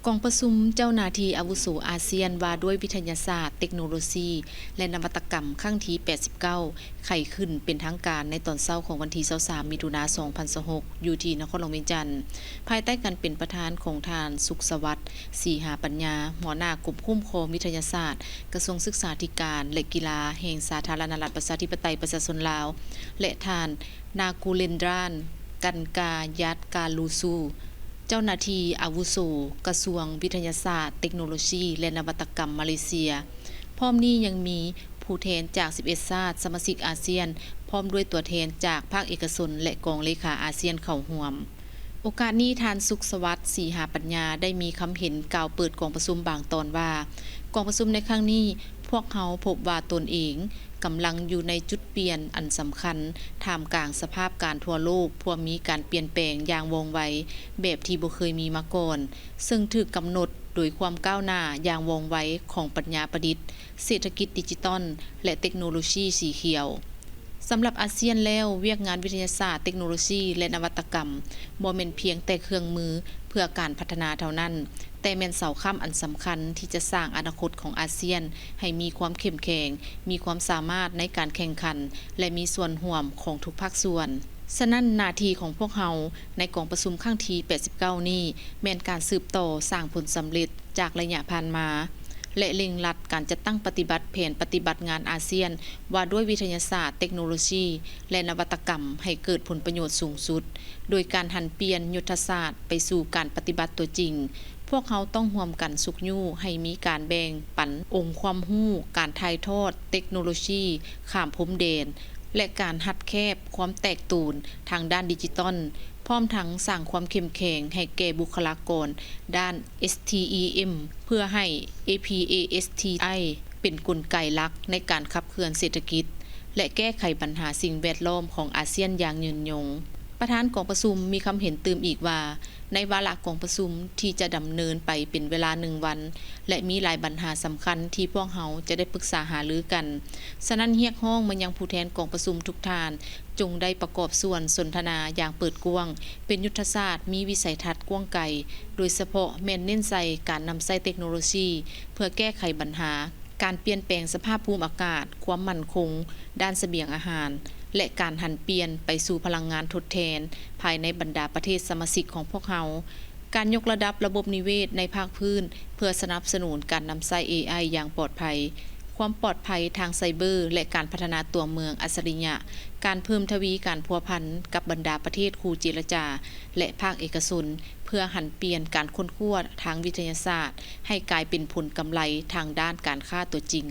กองประชุมเจ้าหน้าที่อาวุโสอาเซียนว่าด้วยวิทยาศาสตร์เทคโนโลยีและนวัตกรรมครั้งที่ 89 ไขขึ้นเป็นทางการในตอนเช้าของวันที่ 23 มิถุนายน 2026 อยู่ที่นครหลวงเวียงจันทน์ภายใต้การเป็นประธานของทานสุขสวัสดิ์ศรีหาปัญญาหัวหน้ากลุ่มคุ้มครองวิทยาศาสตร์กระทรวงศึกษาธิการและกีฬาแห่งสาธารณรัฐประชาธิปไตยประชาชนลาวและทานนากูเลนดรานกันกายัตกาลูซูเจ้าหน้าที่อาวุโสกระทรวงวิทยาศาสตร์เทคโนโลยีและนวัตกรรมมาเลเซียพร้อมนี้ยังมีผู้แทนจาก 11 ชาติสมาชิกอาเซียนพร้อมด้วยตัวแทนจากภาคเอกชนและกองเลขาอาเซียนเข้าร่วมโอกาสนี้ทานสุขสวัสดิ์ศรีหาปัญญาได้มีคำเห็นกล่าวเปิดกองประชุมบางตอนว่ากองประชุมในครั้งนี้พวกเขาพบว่าตนเองกำลังอยู่ในจุดเปลี่ยนอันสำคัญท่ามกลางสภาพการทั่วโลกพวกมีการเปลี่ยนแปลงอย่างว่องไวแบบที่บ่เคยมีมาก่อนซึ่งถูกกำหนดโดยความก้าวหน้าอย่างว่องไวของปัญญาประดิษฐ์เศรษฐกิจดิจิทัลและเทคโนโลยีสีเขียวสำหรับอาเซียนแล้วเวียกงานวิทยาศาสตร์เทคโนโลยีและนวัตกรรมบ่แม่นเพียงแต่เครื่องมือเพื่อการพัฒนาเท่านั้นแต่แม่นเสาค้ำอันสำคัญที่จะสร้างอนาคตของอาเซียนให้มีความเข้มแข็งมีความสามารถในการแข่งขันและมีส่วนร่วมของทุกภาคส่วนฉะนั้นหน้าที่ของพวกเราในกองประชุมครั้งที่ 89 นี้แม่นการสืบต่อสร้างผลสำเร็จจากระยะผ่านมาและเร่งรัดการจัดตั้งปฏิบัติแผนปฏิบัติงานอาเซียนว่าด้วยวิทยาศาสตร์เทคโนโลยีและนวัตกรรมให้เกิดผลประโยชน์สูงสุดโดยการหันเปลี่ยนยุทธศาสตร์ไปสู่การปฏิบัติตัวจริงพวกเขาต้องร่วมกันสุกยู่ให้มีการแบ่งปันองค์ความรู้การถ่ายทอดเทคโนโลยีข้ามพรมแดนและการหัดแคบความแตกต่างทางด้านดิจิทัลพร้อมทั้งสร้างความเข้มแข็งให้แก่บุคลากรด้าน STEM เพื่อให้ APASTI เป็นกลไกหลักในการขับเคลื่อนเศรษฐกิจและแก้ไขปัญหาสิ่งแวดล้อมของอาเซียนอย่างยืนยงประธานกองประชุมมีคำเห็นเติมอีกว่าในวาระกองประชุมที่จะดำเนินไปเป็นเวลา1 วันและมีหลายปัญหาสำคัญที่พวกเขาจะได้ปรึกษาหารือกันฉะนั้นเรียกร้องมายังผู้แทนกองประชุมทุกท่านจงได้ประกอบส่วนสนทนาอย่างเปิดกว้างเป็นยุทธศาสตร์มีวิสัยทัศน์กว้างไกลโดยเฉพาะแม่นเน้นใส่การนำใช้เทคโนโลยีเพื่อแก้ไขปัญหาการเปลี่ยนแปลงสภาพภูมิอากาศความมั่นคงด้านเสบียงอาหารและการหันเปลี่ยนไปสู่พลังงานทดแทนภายในบรรดาประเทศสมาชิกของพวกเขาการยกระดับระบบนิเวศในภาคพื้นเพื่อสนับสนุนการนำใช้ AI อย่างปลอดภัยความปลอดภัยทางไซเบอร์และการพัฒนาตัวเมืองอัจฉริยะการเพิ่มทวีการพัวพันกับบรรดาประเทศคู่เจรจาและภาคเอกชนเพื่อหันเปลี่ยนการค้นคว้าทางวิทยาศาสตร์ให้กลายเป็นผลกำไรทางด้านการค้าตัวจริง